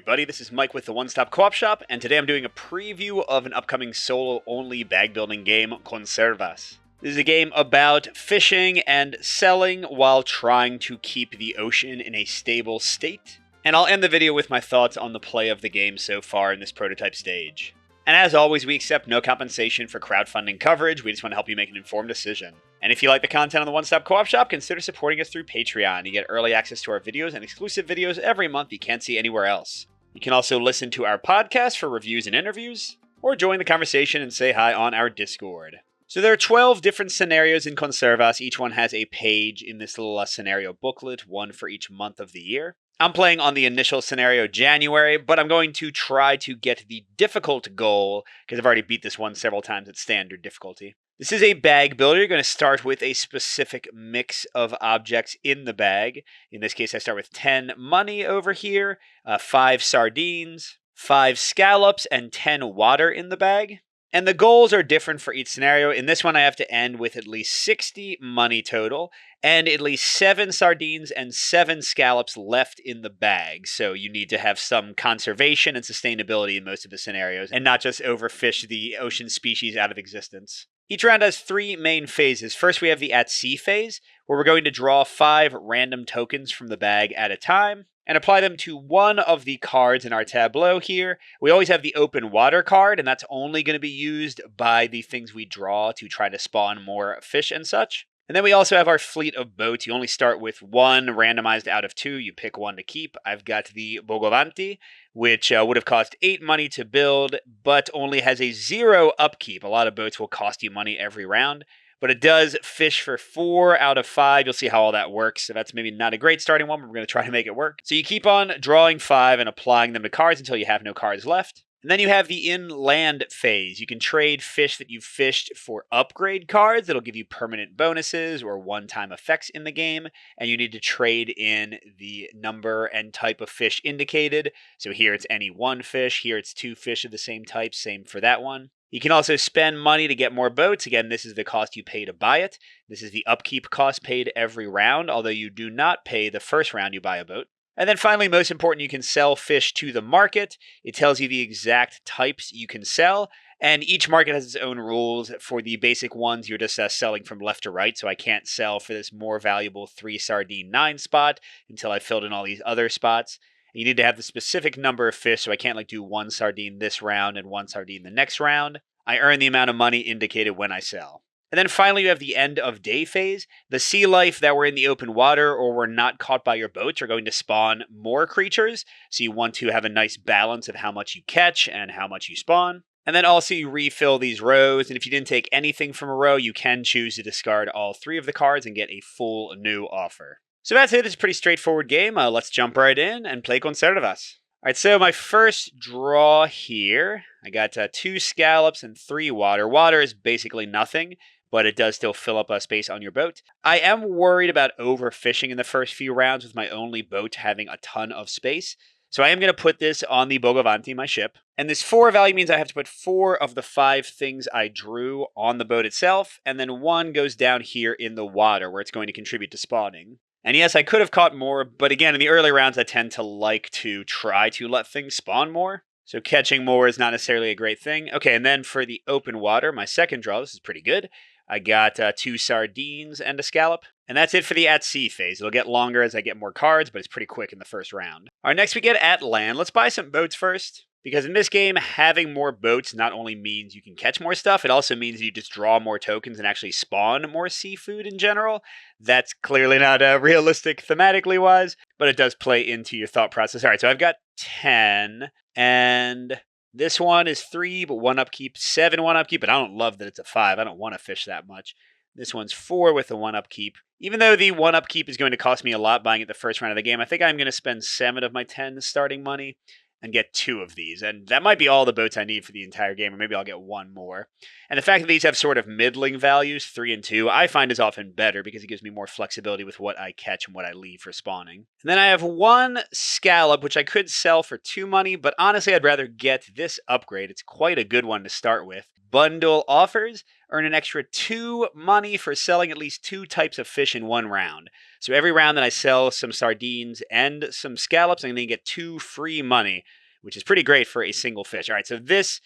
everybody, this is Mike with the One Stop Co-op Shop, and today I'm doing a preview of an upcoming solo-only bag building game, Conservas. This is a game about fishing and selling while trying to keep the ocean in a stable state. And I'll end the video with my thoughts on the play of the game so far in this prototype stage. And as always, we accept no compensation for crowdfunding coverage. We just want to help you make an informed decision. And if you like the content on the One Stop Co-op Shop, consider supporting us through Patreon. You get early access to our videos and exclusive videos every month you can't see anywhere else. You can also listen to our podcast for reviews and interviews, or join the conversation and say hi on our Discord. So there are 12 different scenarios in Conservas. Each one has a page in this little scenario booklet, one for each month of the year. I'm playing on the initial scenario January, but I'm going to try to get the difficult goal, because I've already beat this one several times at standard difficulty. This is a bag builder. You're going to start with a specific mix of objects in the bag. In this case, I start with 10 money over here, 5 sardines, 5 scallops, and 10 water in the bag. And the goals are different for each scenario. In this one, I have to end with at least 60 money total and at least 7 sardines and 7 scallops left in the bag. So you need to have some conservation and sustainability in most of the scenarios and not just overfish the ocean species out of existence. Each round has 3 main phases. First, we have the at sea phase, where we're going to draw 5 random tokens from the bag at a time and apply them to one of the cards in our tableau here. We always have the open water card, and that's only going to be used by the things we draw to try to spawn more fish and such. And then we also have our fleet of boats. You only start with 1 randomized out of 2. You pick one to keep. I've got the Bogavanti, which would have cost 8 money to build, but only has a 0 upkeep. A lot of boats will cost you money every round, but it does fish for 4 out of 5. You'll see how all that works. So that's maybe not a great starting one, but we're going to try to make it work. So you keep on drawing 5 and applying them to cards until you have no cards left. And then you have the inland phase. You can trade fish that you've fished for upgrade cards that'll give you permanent bonuses or one-time effects in the game. And you need to trade in the number and type of fish indicated. So here it's any 1 fish. Here it's 2 fish of the same type. Same for that one. You can also spend money to get more boats. Again, this is the cost you pay to buy it. This is the upkeep cost paid every round, although you do not pay the first round you buy a boat. And then finally, most important, you can sell fish to the market. It tells you the exact types you can sell, and each market has its own rules. For the basic ones, you're just selling from left to right, so I can't sell for this more valuable 3 sardine 9 spot until I filled in all these other spots. You need to have the specific number of fish, so I can't do 1 sardine this round and 1 sardine the next round. I earn the amount of money indicated when I sell. And then finally, you have the end of day phase. The sea life that were in the open water or were not caught by your boats are going to spawn more creatures. So you want to have a nice balance of how much you catch and how much you spawn. And then also you refill these rows. And if you didn't take anything from a row, you can choose to discard all 3 of the cards and get a full new offer. So that's it. It's a pretty straightforward game. Let's jump right in and play Conservas. All right, so my first draw here, I got 2 scallops and 3 water. Water is basically nothing, but it does still fill up a space on your boat. I am worried about overfishing in the first few rounds with my only boat having a ton of space. So I am going to put this on the Bogavanti, my ship. And this 4 value means I have to put 4 of the 5 things I drew on the boat itself, and then 1 goes down here in the water where it's going to contribute to spawning. And yes, I could have caught more, but again, in the early rounds, I tend to like to try to let things spawn more. So catching more is not necessarily a great thing. Okay, and then for the open water, my second draw, this is pretty good. I got 2 sardines and a scallop. And that's it for the at sea phase. It'll get longer as I get more cards, but it's pretty quick in the first round. All right, next we get at land. Let's buy some boats first. Because in this game, having more boats not only means you can catch more stuff, it also means you just draw more tokens and actually spawn more seafood in general. That's clearly not realistic thematically wise, but it does play into your thought process. All right, so I've got 10, and this one is 3, but 1 upkeep, 7 1 upkeep, but I don't love that it's a 5. I don't want to fish that much. This one's 4 with a 1 upkeep. Even though the 1 upkeep is going to cost me a lot buying it the first round of the game, I think I'm going to spend 7 of my 10 starting money and get 2 of these. And that might be all the boats I need for the entire game, or maybe I'll get 1 more. And the fact that these have sort of middling values, 3 and 2, I find is often better because it gives me more flexibility with what I catch and what I leave for spawning. And then I have 1 scallop, which I could sell for 2 money, but honestly, I'd rather get this upgrade. It's quite a good one to start with. bundle offers earn an extra 2 money for selling at least 2 types of fish in one round. So every round that I sell some sardines and some scallops, I'm going to get 2 free money, which is pretty great for a single fish. All right, so this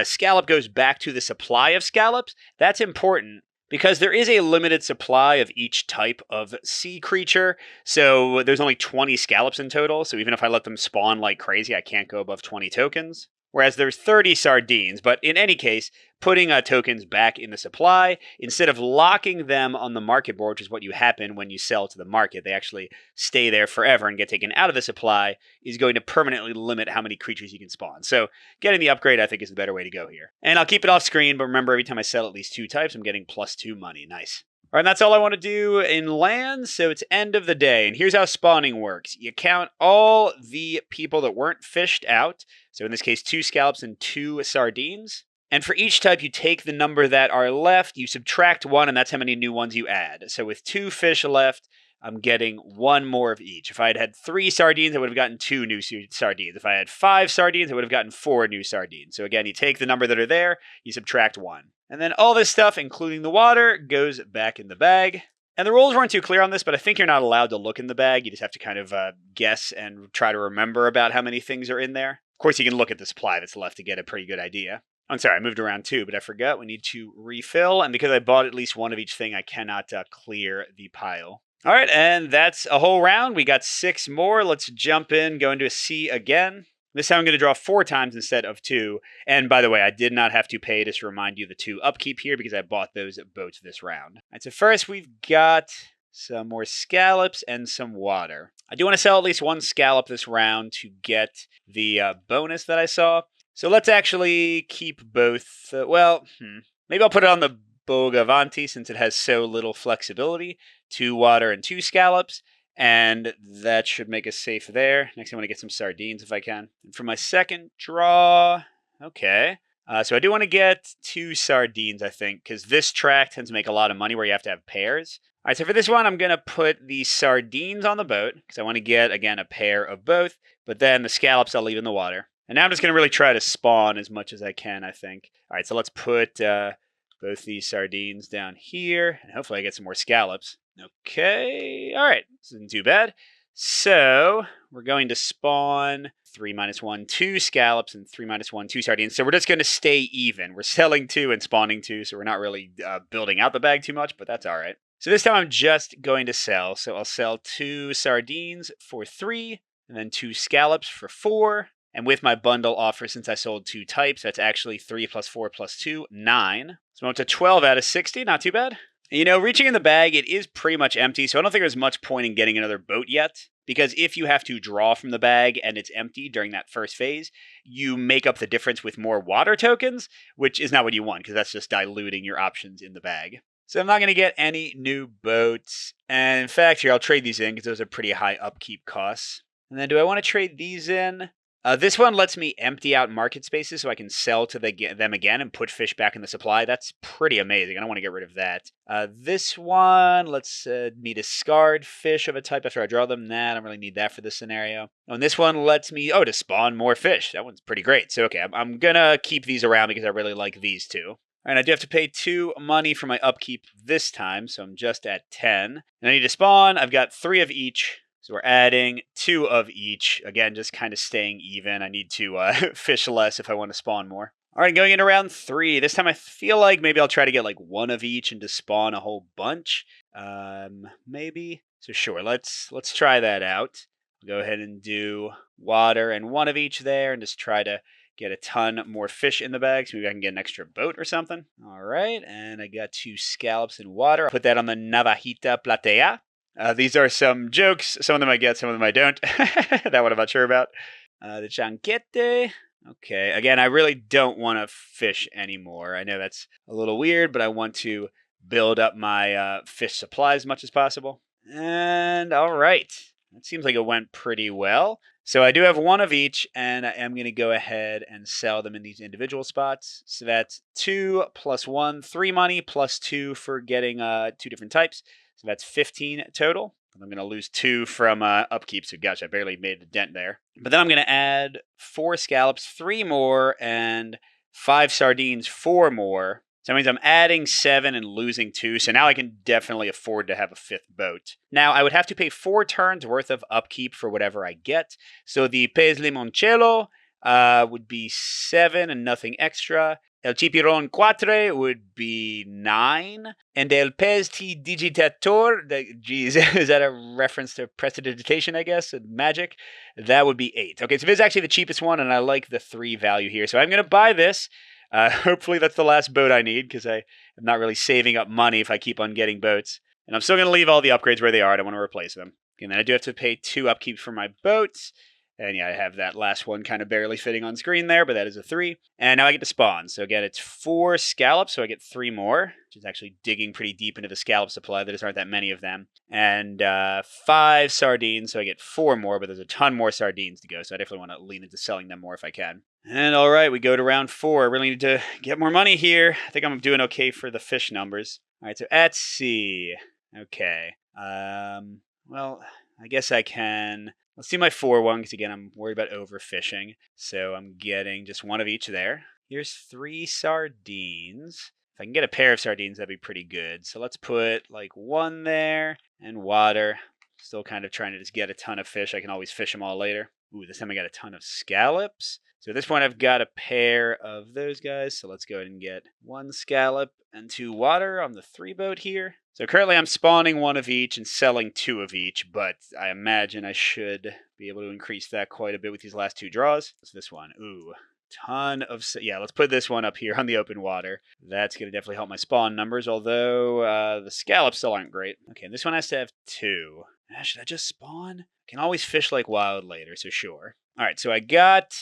scallop goes back to the supply of scallops. That's important because there is a limited supply of each type of sea creature. So there's only 20 scallops in total. So even if I let them spawn like crazy, I can't go above 20 tokens. Whereas there's 30 sardines, but in any case, putting tokens back in the supply, instead of locking them on the market board, which is what you happen when you sell to the market, they actually stay there forever and get taken out of the supply, is going to permanently limit how many creatures you can spawn. So getting the upgrade, I think, is the better way to go here. And I'll keep it off screen, but remember, every time I sell at least 2 types, I'm getting +2 money. Nice. All right, and that's all I want to do in land, so it's end of the day. And here's how spawning works. You count all the people that weren't fished out. So in this case, 2 scallops and 2 sardines. And for each type, you take the number that are left, you subtract 1, and that's how many new ones you add. So with 2 fish left, I'm getting 1 more of each. If I had had 3 sardines, I would have gotten 2 new sardines. If I had 5 sardines, I would have gotten 4 new sardines. So again, you take the number that are there, you subtract 1. And then all this stuff, including the water, goes back in the bag. And the rules weren't too clear on this, but I think you're not allowed to look in the bag. You just have to kind of guess and try to remember about how many things are in there. Of course, you can look at the supply that's left to get a pretty good idea. I'm sorry, I moved around too, but I forgot we need to refill. And because I bought at least 1 of each thing, I cannot clear the pile. All right, and that's a whole round. We got 6 more. Let's jump in, go into a sea again. This time I'm going to draw 4 times instead of 2. And by the way, I did not have to pay, just to remind you, the 2 upkeep here because I bought those boats this round. All right, so first we've got some more scallops and some water. I do want to sell at least 1 scallop this round to get the bonus that I saw. So let's actually keep both. Maybe I'll put it on the Bogavanti since it has so little flexibility. 2 water and 2 scallops. And that should make us safe there. Next, I want to get some sardines if I can. And for my second draw, okay. So I do want to get 2 sardines, I think, because this track tends to make a lot of money where you have to have pairs. All right, so for this one, I'm going to put the sardines on the boat because I want to get, again, a pair of both. But then the scallops I'll leave in the water. And now I'm just going to really try to spawn as much as I can, I think. All right, so let's put both these sardines down here. And hopefully I get some more scallops. Okay, all right, this isn't too bad. So we're going to spawn 3 minus 1, 2 scallops, and 3 minus 1, 2 sardines. So we're just going to stay even. We're selling 2 and spawning 2, so we're not really building out the bag too much, but that's all right. So this time I'm just going to sell. So I'll sell 2 sardines for 3, and then 2 scallops for 4. And with my bundle offer, since I sold 2 types, that's actually 3 plus 4 plus 2, 9. So I'm up to 12 out of 60, not too bad. You know, reaching in the bag, it is pretty much empty, so I don't think there's much point in getting another boat yet. Because if you have to draw from the bag and it's empty during that first phase, you make up the difference with more water tokens, which is not what you want, because that's just diluting your options in the bag. So I'm not going to get any new boats. And in fact, here, I'll trade these in, because those are pretty high upkeep costs. And then do I want to trade these in? This one lets me empty out market spaces so I can sell to them again and put fish back in the supply. That's pretty amazing. I don't want to get rid of that. This one lets me discard fish of a type after I draw them. Nah, I don't really need that for this scenario. Oh, and this one lets me, to spawn more fish. That one's pretty great. So, okay, I'm going to keep these around because I really like these 2. All right, I do have to pay 2 money for my upkeep this time, so I'm just at 10. And I need to spawn. I've got 3 of each. So we're adding 2 of each. Again, just kind of staying even. I need to fish less if I want to spawn more. All right, going into round 3. This time I feel like maybe I'll try to get like 1 of each and to spawn a whole bunch. Maybe. So sure, let's try that out. I'll go ahead and do water and 1 of each there and just try to get a ton more fish in the bag. So maybe I can get an extra boat or something. All right, and I got 2 scallops in water. I'll put that on the Navajita Platea. These are some jokes. Some of them I get, some of them I don't. That one I'm not sure about. The chanquete. Okay, again, I really don't want to fish anymore. I know that's a little weird, but I want to build up my fish supply as much as possible. And all right, that seems like it went pretty well. So I do have 1 of each, and I am going to go ahead and sell them in these individual spots. So that's 2 plus 1, 3 money, plus 2 for getting 2 different types. So that's 15 total. I'm going to lose 2 from upkeep, so gosh, I barely made a dent there. But then I'm going to add 4 scallops, 3 more, and 5 sardines, 4 more. So that means I'm adding 7 and losing 2. So now I can definitely afford to have a 5th boat. Now, I would have to pay 4 turns worth of upkeep for whatever I get. So the Pes Limoncello would be 7 and nothing extra. El Chipiron Quatre would be 9. And El Pes T Digitator, geez, is that a reference to prestidigitation, I guess, and magic? That would be 8. Okay, so this is actually the cheapest one, and I like the 3 value here. So I'm going to buy this. Hopefully that's the last boat I need, because I am not really saving up money if I keep on getting boats. And I'm still going to leave all the upgrades where they are. I don't want to replace them. And then I do have to pay 2 upkeep for my boats. And yeah, I have that last one kind of barely fitting on screen there, but that is a 3. And now I get to spawn. So again, it's 4 scallops, so I get 3 more, which is actually digging pretty deep into the scallop supply. There just aren't that many of them. And 5 sardines, so I get 4 more, but there's a ton more sardines to go, so I definitely want to lean into selling them more if I can. And all right, we go to round 4. I really need to get more money here. I think I'm doing okay for the fish numbers. All right, so at sea. Okay. Well, I guess I can... Let's see my 4-1, because again, I'm worried about overfishing. So I'm getting just 1 of each there. Here's 3 sardines. If I can get a pair of sardines, that'd be pretty good. So let's put like 1 there and water. Still kind of trying to just get a ton of fish. I can always fish them all later. Ooh, this time I got a ton of scallops. So at this point, I've got a pair of those guys. So let's go ahead and get 1 scallop and 2 water on the 3 boat here. So currently I'm spawning 1 of each and selling 2 of each, but I imagine I should be able to increase that quite a bit with these last 2 draws. What's this one? Ooh, ton of... Yeah, let's put this one up here on the open water. That's going to definitely help my spawn numbers, although the scallops still aren't great. Okay, this one has to have 2. Should I just spawn? Can always fish like wild later, so sure. All right, so I got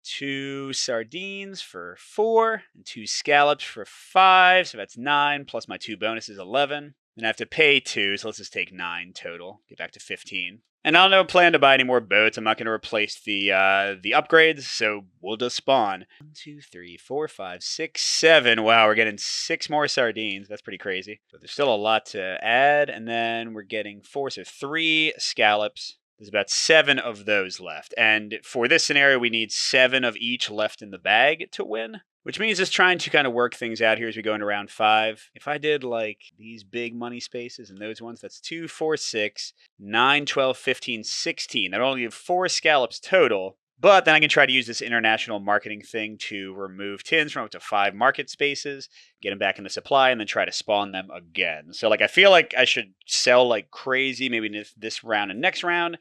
2 sardines for 4 and 2 scallops for 5, so that's 9, plus my 2 bonuses, 11. Then I have to pay 2, so let's just take 9 total. Get back to 15. And I don't plan to buy any more boats. I'm not going to replace the upgrades, so we'll just spawn. 1, 2, 3, 4, 5, 6, 7. Wow, we're getting 6 more sardines. That's pretty crazy. But there's still a lot to add, and then we're getting 4, so 3 scallops. There's about 7 of those left. And for this scenario, we need 7 of each left in the bag to win. Which means just trying to kind of work things out here as we go into round 5. If I did like these big money spaces and those ones, that's 2, 4, 6, 9, 12, 15, 16. That only give 4 scallops total. But then I can try to use this international marketing thing to remove tins from up to 5 market spaces, get them back in the supply, and then try to spawn them again. So like I feel like I should sell like crazy maybe this round and next round,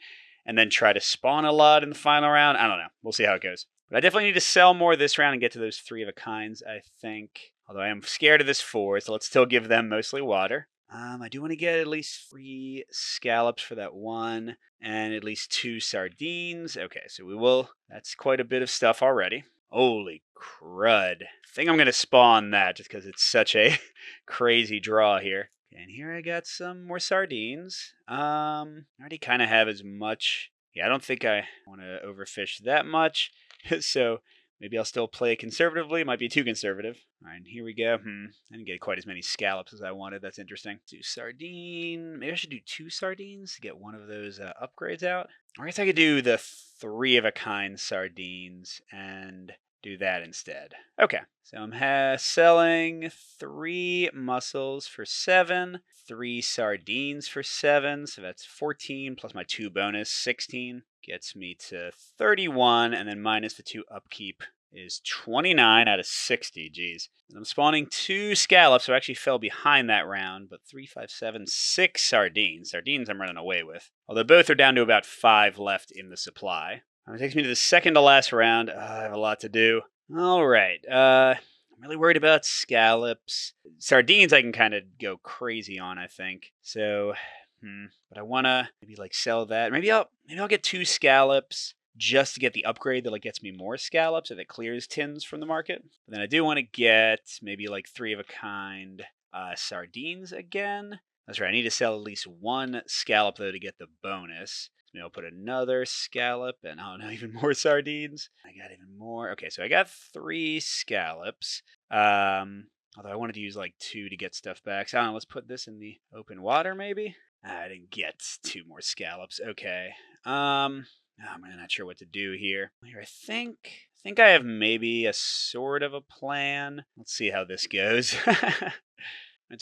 and then try to spawn a lot in the final round. I don't know. We'll see how it goes. But I definitely need to sell more this round and get to those 3 of a kinds, I think. Although I am scared of this 4, so let's still give them mostly water. I do want to get at least 3 scallops for that 1, and at least 2 sardines. Okay, so we will. That's quite a bit of stuff already. Holy crud. I think I'm going to spawn that just because it's such a crazy draw here. And here I got some more sardines. I already kind of have as much. Yeah, I don't think I want to overfish that much. So maybe I'll still play conservatively. Might be too conservative. All right, here we go. I didn't get quite as many scallops as I wanted. That's interesting. 2 sardine. Maybe I should do 2 sardines to get one of those upgrades out. Or I guess I could do the 3 of a kind sardines and do that instead. Okay, so I'm selling 3 mussels for 7, 3 sardines for 7, so that's 14, plus my 2 bonus, 16. Gets me to 31, and then minus the 2 upkeep is 29 out of 60, geez. And I'm spawning 2 scallops, so I actually fell behind that round, but 3, 5, 7, 6 sardines. Sardines I'm running away with. Although both are down to about 5 left in the supply. It takes me to the second to last round. I have a lot to do. All right. I'm really worried about scallops. Sardines I can kind of go crazy on, I think. So, but I want to maybe like sell that. Maybe I'll get 2 scallops just to get the upgrade that like gets me more scallops or that clears tins from the market. But then I do want to get maybe like 3 of a kind sardines again. That's right. I need to sell at least 1 scallop though to get the bonus. Maybe I'll put another scallop and I don't know, even more sardines. I got even more. Okay, so I got 3 scallops. Although I wanted to use like 2 to get stuff back. So I don't know, let's put this in the open water maybe. I didn't get 2 more scallops. Okay. I'm not sure what to do here. Here, I think think I have maybe a sort of a plan. Let's see how this goes.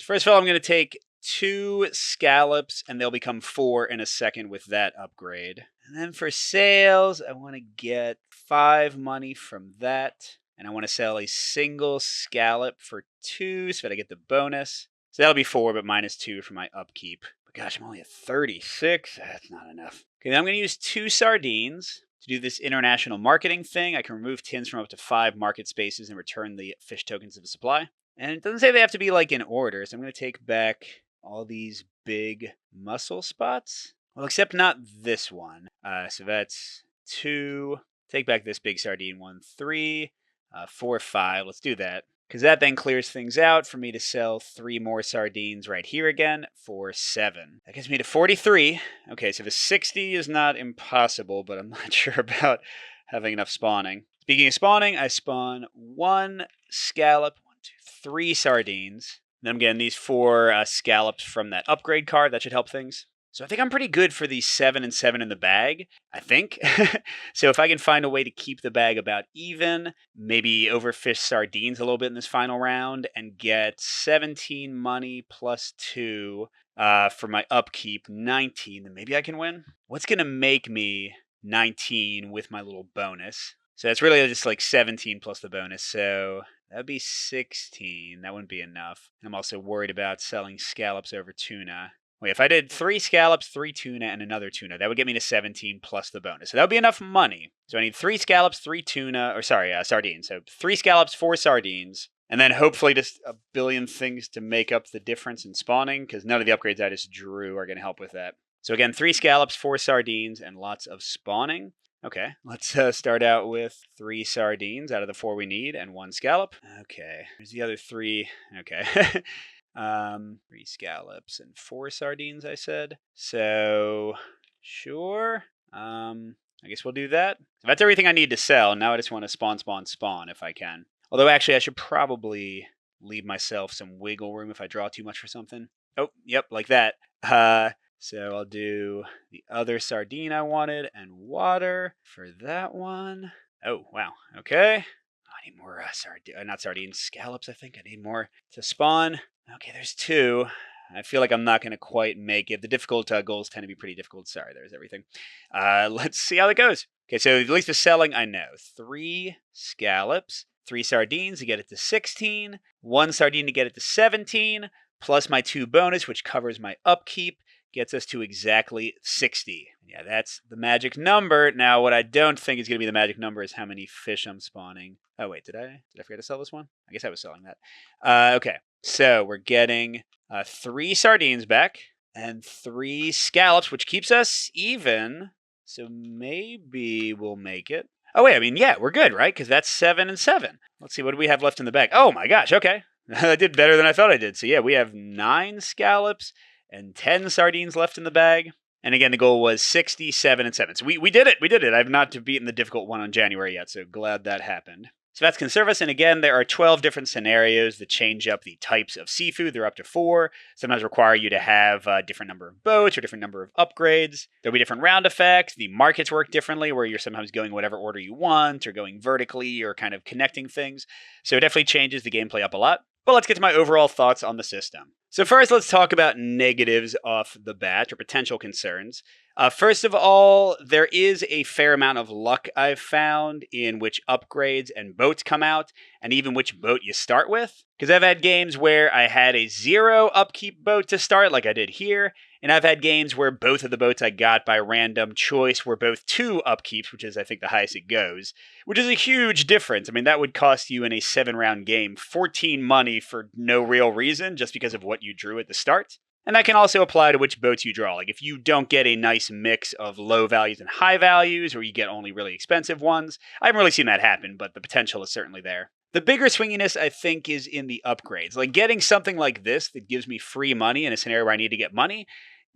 First of all, I'm going to take 2 scallops, and they'll become 4 in a second with that upgrade. And then for sales, I want to get 5 money from that. And I want to sell a single scallop for 2 so that I get the bonus. So that'll be 4, but minus 2 for my upkeep. But gosh, I'm only at 36. That's not enough. Okay, then I'm going to use 2 sardines. To do this international marketing thing, I can remove tins from up to 5 market spaces and return the fish tokens of the supply. And it doesn't say they have to be like in order, so I'm going to take back all these big mussel spots. Well, except not this one. So that's 2. Take back this big sardine one. 3, 4, 5. Let's do that. Because that then clears things out for me to sell 3 more sardines right here again for 7. That gets me to 43. Okay, so the 60 is not impossible, but I'm not sure about having enough spawning. Speaking of spawning, I spawn 1 scallop, 1, 2, 3 sardines. Then I'm getting these 4 scallops from that upgrade card. That should help things. So I think I'm pretty good for these 7 and 7 in the bag, I think. So if I can find a way to keep the bag about even, maybe overfish sardines a little bit in this final round, and get 17 money plus 2 for my upkeep, 19, then maybe I can win. What's going to make me 19 with my little bonus? So that's really just like 17 plus the bonus, so that'd be 16. That wouldn't be enough. I'm also worried about selling scallops over tuna. Wait, if I did 3 scallops, 3 tuna, and another tuna, that would get me to 17 plus the bonus. So that would be enough money. So I need 3 scallops, 3 tuna, or sorry, sardines. So 3 scallops, 4 sardines, and then hopefully just a billion things to make up the difference in spawning, because none of the upgrades I just drew are going to help with that. So again, 3 scallops, 4 sardines, and lots of spawning. Okay, let's start out with 3 sardines out of the 4 we need, and 1 scallop. Okay, here's the other 3. Okay. 3 scallops and 4 sardines, I said. So, sure. I guess we'll do that. So that's everything I need to sell. Now I just want to spawn if I can. Although, actually, I should probably leave myself some wiggle room if I draw too much for something. Oh, yep, like that. So I'll do the other sardine I wanted and water for that one. Oh, wow. Okay. I need more not sardines, scallops, I think. I need more to spawn. Okay, there's 2. I feel like I'm not going to quite make it. The difficult goals tend to be pretty difficult. Sorry, there's everything. Let's see how that goes. Okay, so at least the selling, I know. 3 scallops, 3 sardines to get it to 16, 1 sardine to get it to 17, plus my 2 bonus, which covers my upkeep, gets us to exactly 60. Yeah, that's the magic number. Now, what I don't think is going to be the magic number is how many fish I'm spawning. Oh, wait, did I forget to sell this one? I guess I was selling that. Okay, so we're getting 3 sardines back and 3 scallops, which keeps us even. So maybe we'll make it. Oh, wait, I mean, yeah, we're good, right? Because that's 7 and 7. Let's see, what do we have left in the bag? Oh, my gosh, okay. I did better than I thought I did. So, yeah, we have 9 scallops and 10 sardines left in the bag. And again, the goal was 67 and 7. So we did it. We did it. I've not beaten the difficult one on January yet, so glad that happened. So that's Conservas, and again, there are 12 different scenarios that change up the types of seafood. They're up to 4. Sometimes require you to have a different number of boats or different number of upgrades. There'll be different round effects. The markets work differently, where you're sometimes going whatever order you want, or going vertically, or kind of connecting things. So it definitely changes the gameplay up a lot. But let's get to my overall thoughts on the system. So first, let's talk about negatives off the bat, or potential concerns. First of all, there is a fair amount of luck I've found in which upgrades and boats come out, and even which boat you start with. Because I've had games where I had a 0 upkeep boat to start, like I did here, and I've had games where both of the boats I got by random choice were both 2 upkeeps, which is, I think, the highest it goes, which is a huge difference. I mean, that would cost you in a 7-round game 14 money for no real reason, just because of what you drew at the start. And that can also apply to which boats you draw. Like if you don't get a nice mix of low values and high values, or you get only really expensive ones, I haven't really seen that happen, but the potential is certainly there. The bigger swinginess, I think, is in the upgrades. Like getting something like this that gives me free money in a scenario where I need to get money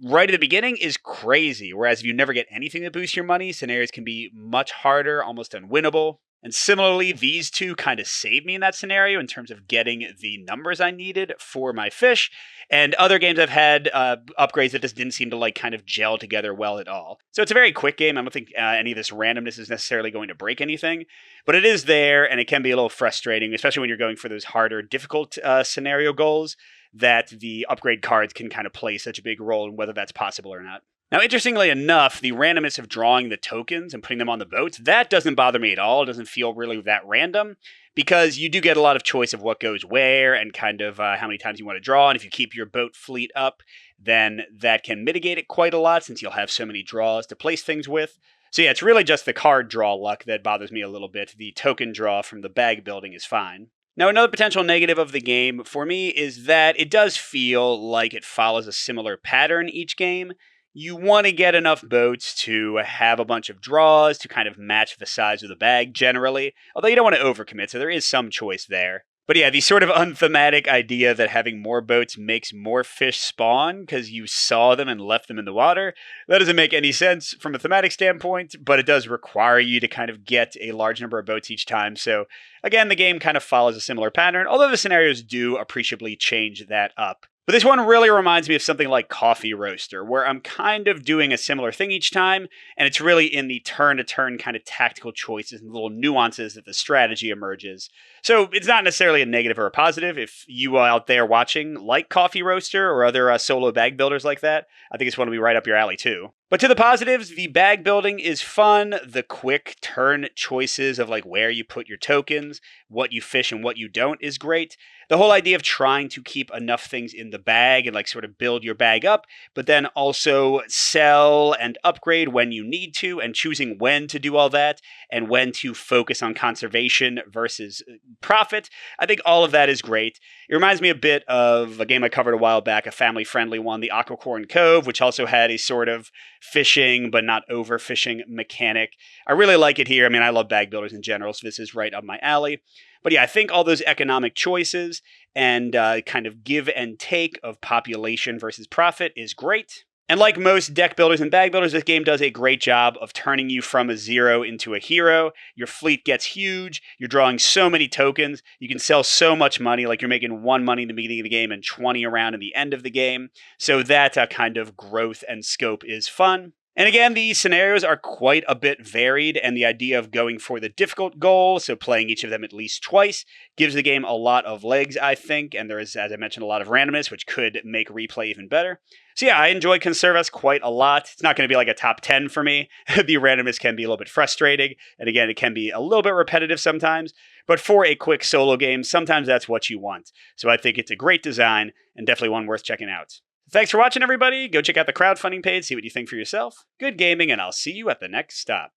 right at the beginning is crazy. Whereas if you never get anything that boosts your money, scenarios can be much harder, almost unwinnable. And similarly, these two kind of saved me in that scenario in terms of getting the numbers I needed for my fish. And other games I've had upgrades that just didn't seem to like kind of gel together well at all. So it's a very quick game. I don't think any of this randomness is necessarily going to break anything, but it is there, and it can be a little frustrating, especially when you're going for those harder, difficult scenario goals, that the upgrade cards can kind of play such a big role in whether that's possible or not. Now, interestingly enough, the randomness of drawing the tokens and putting them on the boats, that doesn't bother me at all. It doesn't feel really that random because you do get a lot of choice of what goes where and kind of how many times you want to draw. And if you keep your boat fleet up, then that can mitigate it quite a lot since you'll have so many draws to place things with. So yeah, it's really just the card draw luck that bothers me a little bit. The token draw from the bag building is fine. Now, another potential negative of the game for me is that it does feel like it follows a similar pattern each game. You want to get enough boats to have a bunch of draws to kind of match the size of the bag generally, although you don't want to overcommit, so there is some choice there. But yeah, the sort of unthematic idea that having more boats makes more fish spawn because you saw them and left them in the water, that doesn't make any sense from a thematic standpoint, but it does require you to kind of get a large number of boats each time. So again, the game kind of follows a similar pattern, although the scenarios do appreciably change that up. But this one really reminds me of something like Coffee Roaster, where I'm kind of doing a similar thing each time, and it's really in the turn-to-turn kind of tactical choices and little nuances that the strategy emerges. So it's not necessarily a negative or a positive. If you out there watching like Coffee Roaster or other solo bag builders like that, I think it's one to be right up your alley too. But to the positives, the bag building is fun. The quick turn choices of like where you put your tokens, what you fish and what you don't is great. The whole idea of trying to keep enough things in the bag and like sort of build your bag up, but then also sell and upgrade when you need to, and choosing when to do all that and when to focus on conservation versus profit. I think all of that is great. It reminds me a bit of a game I covered a while back, a family-friendly one, the Aquacorn Cove, which also had a sort of fishing but not overfishing mechanic. I really like it here. I mean, I love bag builders in general, so this is right up my alley. But yeah, I think all those economic choices and kind of give and take of population versus profit is great. And like most deck builders and bag builders, this game does a great job of turning you from a zero into a hero. Your fleet gets huge. You're drawing so many tokens. You can sell so much money, like you're making 1 money in the beginning of the game and 20 around in the end of the game. So that kind of growth and scope is fun. And again, the scenarios are quite a bit varied, and the idea of going for the difficult goal, so playing each of them at least twice, gives the game a lot of legs, I think, and there is, as I mentioned, a lot of randomness, which could make replay even better. So yeah, I enjoy Conservas quite a lot. It's not going to be like a top 10 for me. The randomness can be a little bit frustrating, and again, it can be a little bit repetitive sometimes, but for a quick solo game, sometimes that's what you want. So I think it's a great design, and definitely one worth checking out. Thanks for watching, everybody. Go check out the crowdfunding page, see what you think for yourself. Good gaming, and I'll see you at the next stop.